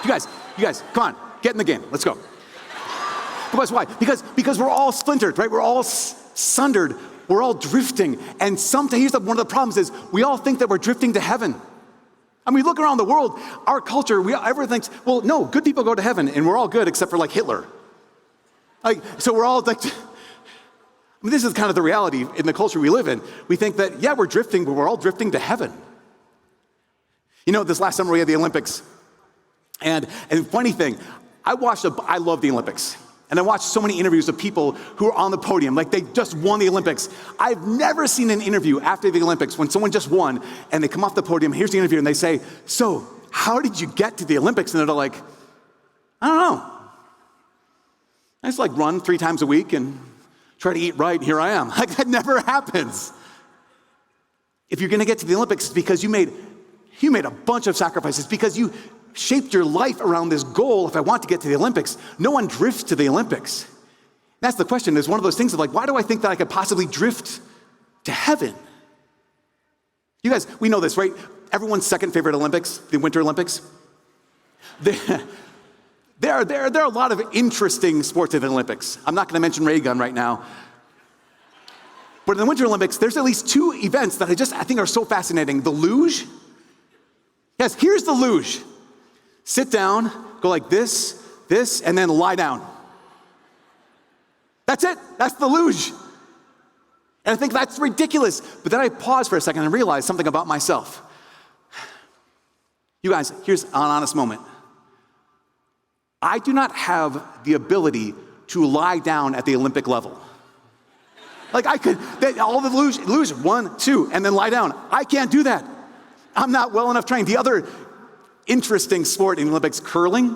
You guys, come on, get in the game. Let's go. Because why? Because we're all splintered, right? We're all sundered. We're all drifting. And sometimes, one of the problems is we all think that we're drifting to heaven. I mean, we look around the world, our culture, everyone thinks, well, no, good people go to heaven, and we're all good except for like Hitler. So we're all like, this is kind of the reality in the culture we live in. We think that, yeah, we're drifting, but we're all drifting to heaven. You know, this last summer we had the Olympics. And funny thing, I love the Olympics. And I watched so many interviews of people who are on the podium, like they just won the Olympics. I've never seen an interview after the Olympics when someone just won and they come off the podium, here's the interview, and they say, so how did you get to the Olympics? And they're like, I don't know. I just like run 3 times a week and try to eat right, and here I am. Like that never happens. If you're gonna get to the Olympics, it's because you made a bunch of sacrifices, because you shaped your life around this goal. If I want to get to the Olympics, no one drifts to the Olympics. That's the question. It's one of those things of like, why do I think that I could possibly drift to heaven? You guys, we know this, right? Everyone's second favorite Olympics, the Winter Olympics. There are a lot of interesting sports in the Olympics. I'm not gonna mention ray gun right now. But in the Winter Olympics, there's at least 2 events that I think are so fascinating. The luge. Yes, here's the luge. Sit down, go like this, and then lie down. That's it. That's the luge. And I think that's ridiculous. But then I pause for a second and realize something about myself. You guys, here's an honest moment. I do not have the ability to lie down at the Olympic level. Like all the luge, 1, 2, and then lie down. I can't do that. I'm not well enough trained. The other interesting sport in the Olympics, curling.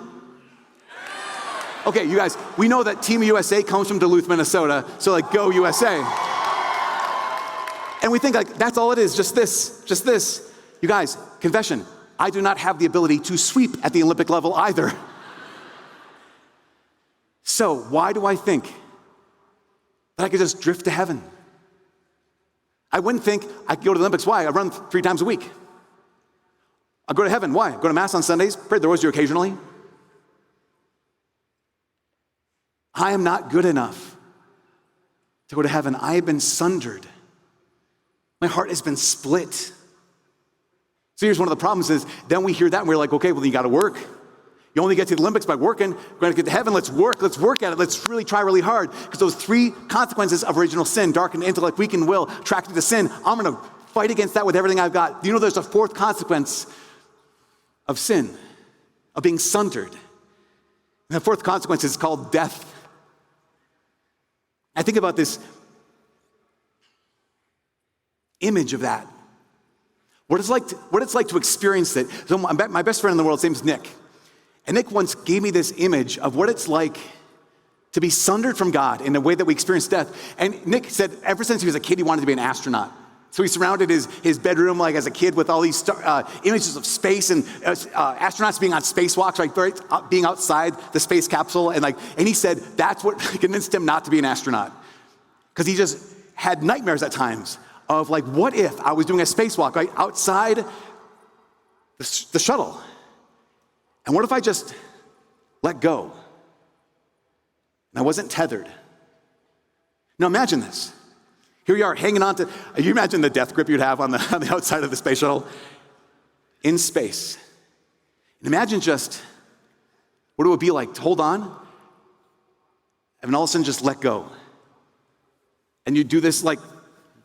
Okay, you guys, we know that Team USA comes from Duluth, Minnesota, so like go USA. And we think like that's all it is, just this. You guys, confession, I do not have the ability to sweep at the Olympic level either. So why do I think that I could just drift to heaven? I wouldn't think I could go to the Olympics. Why? I run 3 times a week. I go to heaven. Why? Go to Mass on Sundays, pray the rosary occasionally. I am not good enough to go to heaven. I have been sundered. My heart has been split. So here's one of the problems is, then we hear that and we're like, okay, well, you gotta work. You only get to the Olympics by working. We're gonna get to heaven, let's work at it. Let's really try really hard. Because those 3 consequences of original sin, darkened intellect, weakened will, attracted to sin, I'm gonna fight against that with everything I've got. You know there's a 4th consequence of sin, of being sundered. And the 4th consequence is called death. I think about this image of that. What it's like to experience it. So my best friend in the world, his name is Nick. And Nick once gave me this image of what it's like to be sundered from God in a way that we experience death. And Nick said ever since he was a kid, he wanted to be an astronaut. So he surrounded his bedroom, like as a kid, with all these images of space and astronauts being on spacewalks, right, being outside the space capsule, and he said that's what convinced him not to be an astronaut, because he just had nightmares at times of like, what if I was doing a spacewalk right outside the shuttle, and what if I just let go, and I wasn't tethered? Now imagine this. Here you are hanging on to, you imagine the death grip you'd have on the outside of the space shuttle in space. And imagine just what it would be like to hold on and all of a sudden just let go. And you do this like,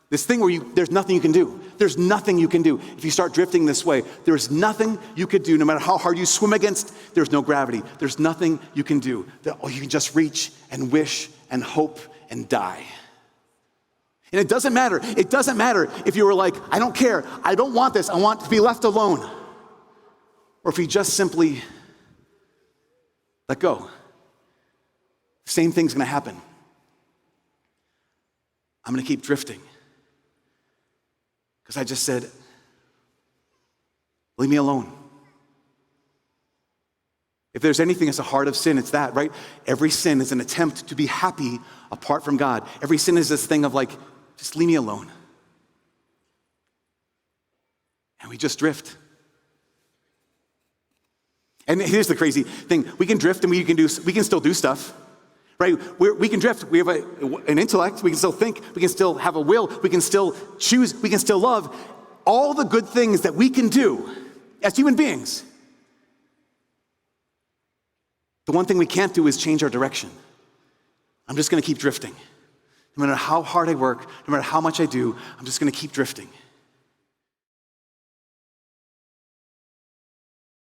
this thing where there's nothing you can do. There's nothing you can do. If you start drifting this way, there's nothing you could do. No matter how hard you swim against, there's no gravity. There's nothing you can do. You can just reach and wish and hope and die. And it doesn't matter. It doesn't matter if you were like, I don't care. I don't want this. I want to be left alone. Or if you just simply let go. The same thing's going to happen. I'm going to keep drifting. Because I just said, leave me alone. If there's anything that's the heart of sin, it's that, right? Every sin is an attempt to be happy apart from God. Every sin is this thing of like, just leave me alone. And we just drift. And here's the crazy thing. We can drift and we can still do stuff, right? We can drift. We have an intellect. We can still think. We can still have a will. We can still choose. We can still love. All the good things that we can do as human beings. The one thing we can't do is change our direction. I'm just going to keep drifting. No matter how hard I work, no matter how much I do, I'm just going to keep drifting.